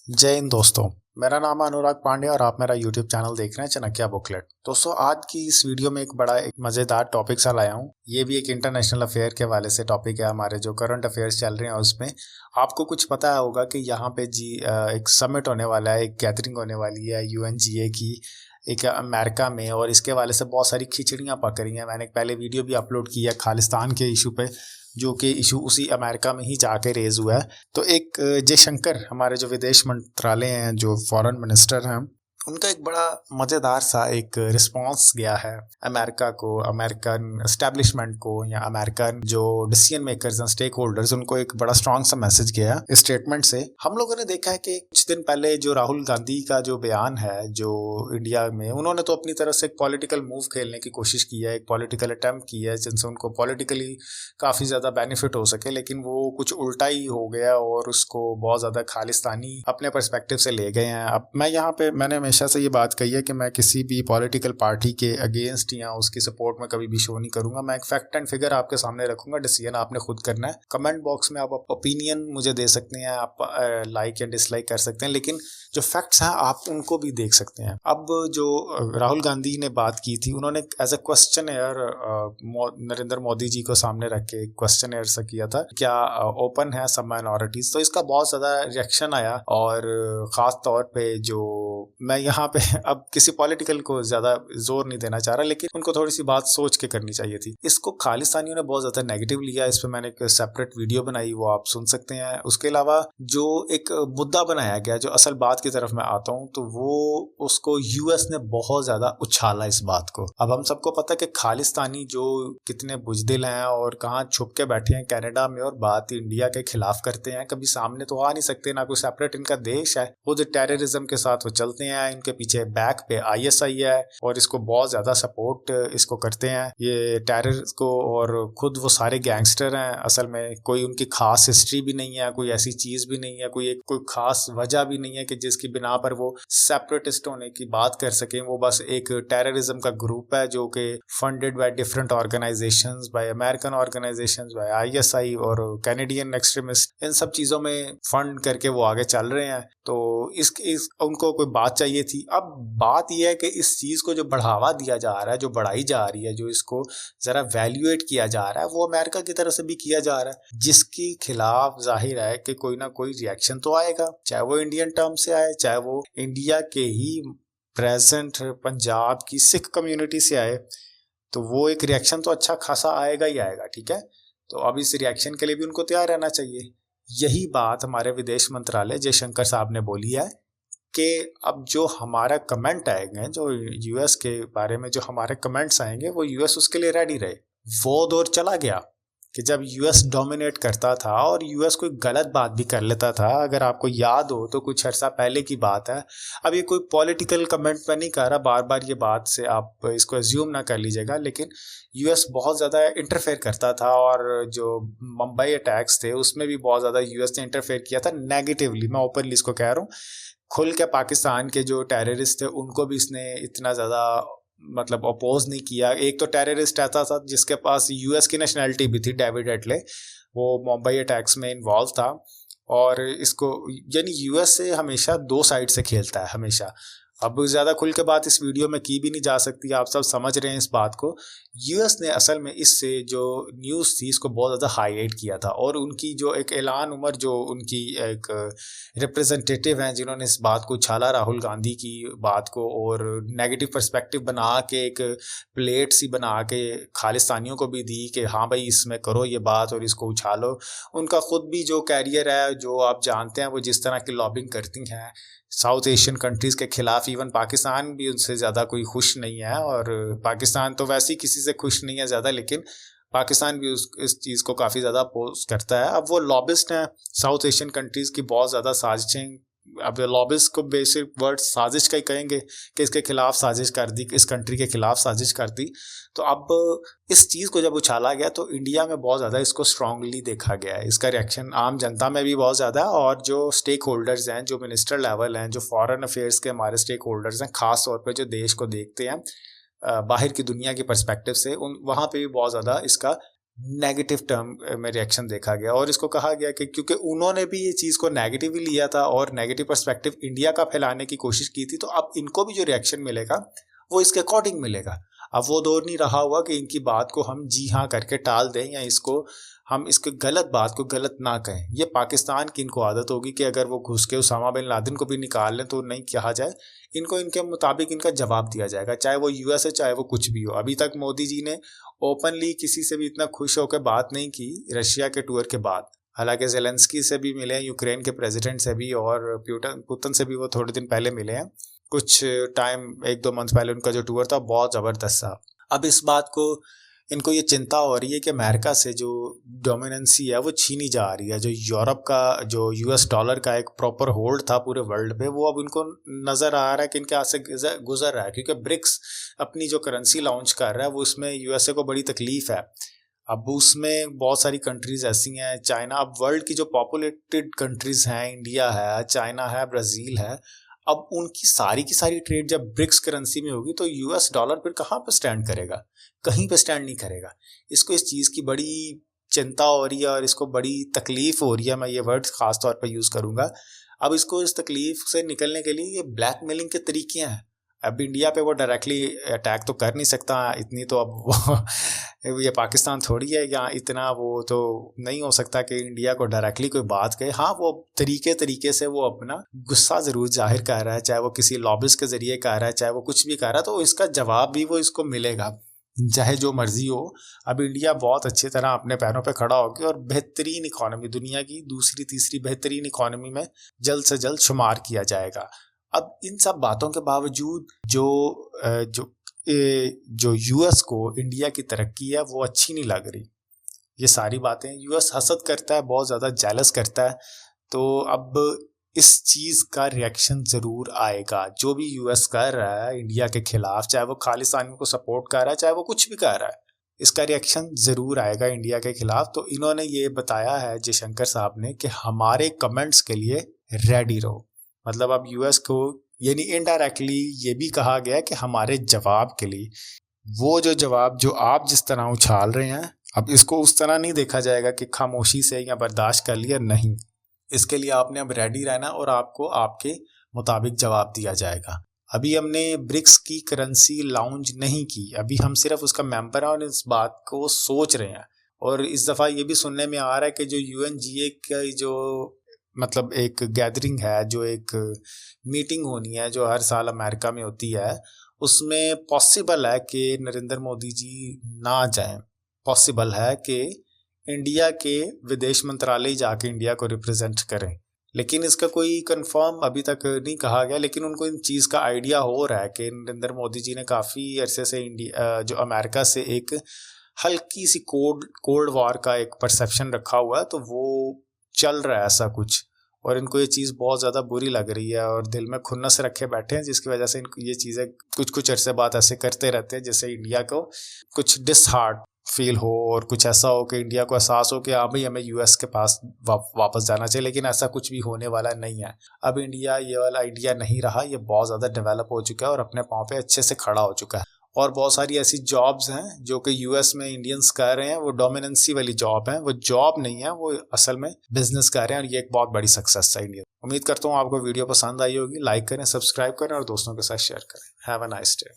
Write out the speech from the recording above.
जय हिंद दोस्तों। मेरा नाम है अनुराग पांडे और आप मेरा यूट्यूब चैनल देख रहे हैं चाणक्य बुकलेट। दोस्तों, आज की इस वीडियो में एक मज़ेदार टॉपिक सा लाया हूँ। ये भी एक इंटरनेशनल अफेयर के हवाले से टॉपिक है। हमारे जो करंट अफेयर्स चल रहे हैं उसमें आपको कुछ पता होगा कि यहाँ पे एक समिट होने वाला है, एक गैदरिंग होने वाली है UNGA की, एक अमेरिका में। और इसके हवाले से बहुत सारी खिचड़ियाँ पक रही हैं। मैंने एक पहले वीडियो भी अपलोड किया है खालिस्तान के इशू पे, जो कि इशू उसी अमेरिका में ही जाके रेज हुआ है। तो एक जयशंकर, हमारे जो विदेश मंत्रालय हैं, जो फॉरेन मिनिस्टर हैं, उनका एक बड़ा मज़ेदार सा एक रिस्पांस गया है अमेरिका को, अमेरिकन एस्टेब्लिशमेंट को, या अमेरिकन जो डिसीजन मेकर्स हैं, स्टेक होल्डर्स, उनको एक बड़ा स्ट्रॉन्ग सा मैसेज गया इस स्टेटमेंट से। हम लोगों ने देखा है कि कुछ दिन पहले जो राहुल गांधी का जो बयान है, जो इंडिया में, उन्होंने तो अपनी तरफ से एक पॉलिटिकल मूव खेलने की कोशिश की है, एक पॉलिटिकल अटेम्प्ट की है जिनसे उनको पॉलिटिकली काफ़ी ज़्यादा बेनिफिट हो सके, लेकिन वो कुछ उल्टा ही हो गया और उसको बहुत ज़्यादा खालिस्तानी अपने पर्सपेक्टिव से ले गए हैं। अब मैं यहाँ पे मैंने हमेशा से ये बात कही है कि मैं किसी भी पॉलिटिकल पार्टी के अगेंस्ट या उसकी सपोर्ट में कभी भी शो नहीं करूंगा। मैं एक फैक्ट एंड फिगर आपके सामने रखूंगा, डिसीजन आपने खुद करना है। कमेंट बॉक्स में आप ओपिनियन मुझे दे सकते हैं, आप लाइक या डिसलाइक कर सकते हैं, लेकिन जो फैक्ट्स हैं आप उनको भी देख सकते हैं। अब जो राहुल गांधी ने बात की थी, उन्होंने एज ए क्वेश्चन एयर नरेंद्र मोदी जी को सामने रख के क्वेश्चन एयर सा किया था, क्या ओपन है सब माइनॉरिटीज। तो इसका बहुत ज़्यादा रिएक्शन आया, और ख़ास तौर पे जो मैं यहाँ पे अब किसी पॉलिटिकल को ज़्यादा जोर नहीं देना चाह रहा, लेकिन उनको थोड़ी सी बात सोच के करनी चाहिए थी। इसको खालिस्तानियों ने बहुत ज़्यादा नेगेटिव लिया। इस पर मैंने एक सेपरेट वीडियो बनाई, वो आप सुन सकते हैं। उसके अलावा जो एक मुद्दा बनाया गया, जो असल बात की तरफ मैं आता हूँ, तो वो उसको US ने बहुत ज़्यादा उछाला इस बात को। अब हम सबको पता है कि खालिस्तानी जो कितने बुजदिल हैं और कहाँ छुप के बैठे हैं कनाडा में, और बात इंडिया के खिलाफ करते हैं। कभी सामने तो आ नहीं सकते, ना कोई सेपरेट इनका देश है। खुद टेररिज्म के साथ वो चलते हैं, इनके पीछे बैक पे ISI है और इसको बहुत ज्यादा सपोर्ट इसको करते हैं, ये टेरर को। और खुद वो सारे गैंगस्टर हैं। असल में कोई उनकी खास हिस्ट्री भी नहीं है, कोई ऐसी चीज भी नहीं है, कोई खास वजह भी नहीं है कि जिसकी बिना पर वो सेपरेटिस्ट होने की बात कर सकें। वो बस एक टेररिज्म का ग्रुप है जो कि funded by different organisations, by American organisations, by ISI और कैनेडियन एक्सट्रीमिस्ट। इन सब चीजों में फंड करके वो आगे चल रहे हैं। तो उनको कोई बात चाहिए थी। अब बात यह है कि इस चीज को जो बढ़ावा दिया जा रहा है, जो बढ़ाई जा रही है, जो इसको जरा वैल्यूएट किया जा रहा है, वो अमेरिका की तरफ से भी किया जा रहा है, जिसके खिलाफ जाहिर है कि कोई ना कोई रिएक्शन तो आएगा, चाहे वो इंडियन टर्म से आए, चाहे वो इंडिया के ही प्रेजेंट पंजाब की सिख कम्युनिटी से आए। तो वो एक रिएक्शन तो अच्छा खासा आएगा ही आएगा, ठीक है। तो अब इस रिएक्शन के लिए भी उनको तैयार रहना चाहिए। यही बात हमारे विदेश मंत्रालय जयशंकर साहब ने बोली है कि अब जो हमारा कमेंट आएंगे, जो US के बारे में जो हमारे कमेंट्स आएंगे, वो US उसके लिए रेडी रहे। वो दौर चला गया कि जब US डोमिनेट करता था और US कोई गलत बात भी कर लेता था। अगर आपको याद हो तो कुछ अर्सा पहले की बात है। अब ये कोई पॉलिटिकल कमेंट मैं नहीं कर रहा, बार बार ये बात से आप इसको एज्यूम ना कर लीजिएगा, लेकिन US बहुत ज़्यादा इंटरफेयर करता था। और जो मुंबई अटैक्स थे उसमें भी बहुत ज़्यादा US ने इंटरफेयर किया था नेगेटिवली। मैं ओपनली इसको कह रहा हूँ, खुल के पाकिस्तान के जो टेररिस्ट थे उनको भी इसने इतना ज़्यादा मतलब अपोज नहीं किया। एक तो टेररिस्ट ऐसा था जिसके पास US की नेशनैलिटी भी थी, डेविड एटले, वो मुंबई अटैक्स में इन्वॉल्व था। और इसको यानी US से हमेशा दो साइड से खेलता है हमेशा। अब ज़्यादा खुल के बात इस वीडियो में की भी नहीं जा सकती, आप सब समझ रहे हैं इस बात को। US ने असल में इससे जो न्यूज़ थी इसको बहुत ज़्यादा हाईलाइट किया था, और उनकी जो एक ऐलान उमर जो उनकी एक रिप्रेजेंटेटिव हैं जिन्होंने इस बात को उछाला, राहुल गांधी की बात को, और नेगेटिव पर्सपेक्टिव बना के एक प्लेट सी बना के खालिस्तानियों को भी दी कि हाँ भाई इसमें करो ये बात और इसको उछालो। उनका खुद भी जो कैरियर है, जो आप जानते हैं, वो जिस तरह की लॉबिंग करती हैं साउथ एशियन कंट्रीज़ के खिलाफ, इवन पाकिस्तान भी उनसे ज़्यादा कोई खुश नहीं है। और पाकिस्तान तो वैसे ही किसी से खुश नहीं है ज़्यादा, लेकिन पाकिस्तान भी इस चीज़ को काफ़ी ज़्यादा अपोज करता है। अब वो लॉबिस्ट हैं साउथ एशियन कंट्रीज़ की, बहुत ज़्यादा साजिशें। अब लॉबिस्ट को बेसिक वर्ड साजिश का ही कहेंगे कि इसके खिलाफ साजिश कर दी, इस कंट्री के खिलाफ साजिश कर दी। तो अब इस चीज़ को जब उछाला गया तो इंडिया में बहुत ज़्यादा इसको स्ट्रांगली देखा गया है। इसका रिएक्शन आम जनता में भी बहुत ज़्यादा है, और जो स्टेक होल्डर्स हैं, जो मिनिस्टर लेवल हैं, जो फॉरेन अफेयर्स के हमारे स्टेक होल्डर्स हैं, ख़ास तौर पे जो देश को देखते हैं बाहर की दुनिया की पर्सपेक्टिव से, उन वहाँ पे भी बहुत ज़्यादा इसका नेगेटिव टर्म में रिएक्शन देखा गया और इसको कहा गया कि क्योंकि उन्होंने भी ये चीज़ को नेगेटिवली लिया था और नेगेटिव पर्सपेक्टिव इंडिया का फैलाने की कोशिश की थी, तो अब इनको भी जो रिएक्शन मिलेगा वो इसके अकॉर्डिंग मिलेगा। अब वो दौर नहीं रहा हुआ कि इनकी बात को हम जी हाँ करके टाल दें या इसको हम इसको गलत बात को गलत ना कहें। ये पाकिस्तान की इनको आदत होगी कि अगर वो घुस के उसामा बिन लादेन को भी निकाल लें तो नहीं कहा जाए, इनको इनके मुताबिक इनका जवाब दिया जाएगा, चाहे वो यूएस है चाहे वो कुछ भी हो। अभी तक मोदी जी ने ओपनली किसी से भी इतना खुश होकर बात नहीं की रशिया के टूर के बाद। हालांकि जेलेंस्की से भी मिले हैं, यूक्रेन के प्रेसिडेंट से भी, और पुतिन से भी वो थोड़े दिन पहले मिले हैं, कुछ टाइम 1-2 मंथ पहले उनका जो टूर था बहुत ज़बरदस्त था। अब इस बात को इनको ये चिंता हो रही है कि अमेरिका से जो डोमिनेंसी है वो छीनी जा रही है। जो यूरोप का जो यूएस डॉलर का एक प्रॉपर होल्ड था पूरे वर्ल्ड पे, वो अब इनको नज़र आ रहा है कि इनके हाथ से गुजर रहा है, क्योंकि ब्रिक्स अपनी जो करेंसी लॉन्च कर रहा है वो उसमें यूएसए को बड़ी तकलीफ है। अब उसमें बहुत सारी कंट्रीज़ ऐसी हैं, चाइना, अब वर्ल्ड की जो पॉपुलेटेड कंट्रीज़ हैं, इंडिया है, चाइना है, ब्राज़ील है, अब उनकी सारी की सारी ट्रेड जब ब्रिक्स करेंसी में होगी तो यूएस डॉलर फिर कहाँ पर स्टैंड करेगा? कहीं पे स्टैंड नहीं करेगा। इसको इस चीज़ की बड़ी चिंता हो रही है और इसको बड़ी तकलीफ हो रही है, मैं ये वर्ड ख़ास तौर पर यूज़ करूँगा। अब इसको इस तकलीफ से निकलने के लिए ये ब्लैकमेलिंग के तरीके हैं। अब इंडिया पे वो डायरेक्टली अटैक तो कर नहीं सकता, इतनी तो अब वो ये पाकिस्तान थोड़ी है, या इतना वो तो नहीं हो सकता कि इंडिया को डायरेक्टली कोई बात कहे। हाँ, वो तरीके से वो अपना गुस्सा ज़रूर जाहिर कर रहा है, चाहे वो किसी लॉबिस्ट के ज़रिए कर रहा है, चाहे वो कुछ भी कर रहा है, तो इसका जवाब भी वो इसको मिलेगा, चाहे जो मर्जी हो। अब इंडिया बहुत अच्छी तरह अपने पैरों पे खड़ा हो गया और बेहतरीन इकॉनमी, दुनिया की दूसरी तीसरी बेहतरीन इकॉनमी में जल्द से जल्द शुमार किया जाएगा। अब इन सब बातों के बावजूद जो यूएस को इंडिया की तरक्की है वो अच्छी नहीं लग रही। ये सारी बातें यूएस हसद करता है, बहुत ज़्यादा जेलस करता है। तो अब इस चीज़ का रिएक्शन ज़रूर आएगा। जो भी यूएस कर रहा है इंडिया के खिलाफ, चाहे वो खालिस्तानियों को सपोर्ट कर रहा है, चाहे वो कुछ भी कर रहा है, इसका रिएक्शन ज़रूर आएगा इंडिया के खिलाफ। तो इन्होंने ये बताया है जयशंकर साहब ने कि हमारे कमेंट्स के लिए रेडी रहो। मतलब अब यूएस को यानी इनडायरेक्टली ये भी कहा गया कि हमारे जवाब के लिए, वो जो जवाब जो आप जिस तरह उछाल रहे हैं, अब इसको उस तरह नहीं देखा जाएगा कि खामोशी से या बर्दाश्त कर लिया, नहीं। इसके लिए आपने अब रेडी रहना और आपको आपके मुताबिक जवाब दिया जाएगा। अभी हमने ब्रिक्स की करेंसी लॉन्च नहीं की, अभी हम सिर्फ उसका मेंबर हैं और इस बात को सोच रहे हैं। और इस दफ़ा ये भी सुनने में आ रहा है कि जो यूएनजीए का जो मतलब एक गैदरिंग है, जो एक मीटिंग होनी है जो हर साल अमेरिका में होती है, उसमें पॉसिबल है कि नरेंद्र मोदी जी ना जाएं। पॉसिबल है कि इंडिया के विदेश मंत्रालय जाके इंडिया को रिप्रेजेंट करें, लेकिन इसका कोई कंफर्म अभी तक नहीं कहा गया। लेकिन उनको इन चीज़ का आइडिया हो रहा है कि नरेंद्र मोदी जी ने काफ़ी अरसे से इंडिया जो अमेरिका से एक हल्की सी कोल्ड वॉर का एक परसेप्शन रखा हुआ है, तो वो चल रहा है ऐसा कुछ, और इनको ये चीज़ बहुत ज़्यादा बुरी लग रही है और दिल में खुन्नस रखे बैठे हैं, जिसकी वजह से इनको ये चीज़ें कुछ अरसे बाद ऐसे करते रहते हैं जैसे इंडिया को कुछ डिसहार्ट फील हो और कुछ ऐसा हो कि इंडिया को एहसास हो कि हाँ भाई हमें यूएस के पास वापस जाना चाहिए। लेकिन ऐसा कुछ भी होने वाला नहीं है। अब इंडिया ये वाला इंडिया नहीं रहा, ये बहुत ज़्यादा डेवलप हो चुका है और अपने पाँव पे अच्छे से खड़ा हो चुका है। और बहुत सारी ऐसी जॉब्स हैं जो कि यूएस में इंडियंस कर रहे हैं, वो डोमिनेंसी वाली जॉब है, वो जॉब नहीं है, वो असल में बिजनेस कर रहे हैं, और ये एक बहुत बड़ी सक्सेस है इंडिया। उम्मीद करता हूँ आपको वीडियो पसंद आई होगी। लाइक करें, सब्सक्राइब करें और दोस्तों के साथ शेयर करें। Have a nice day.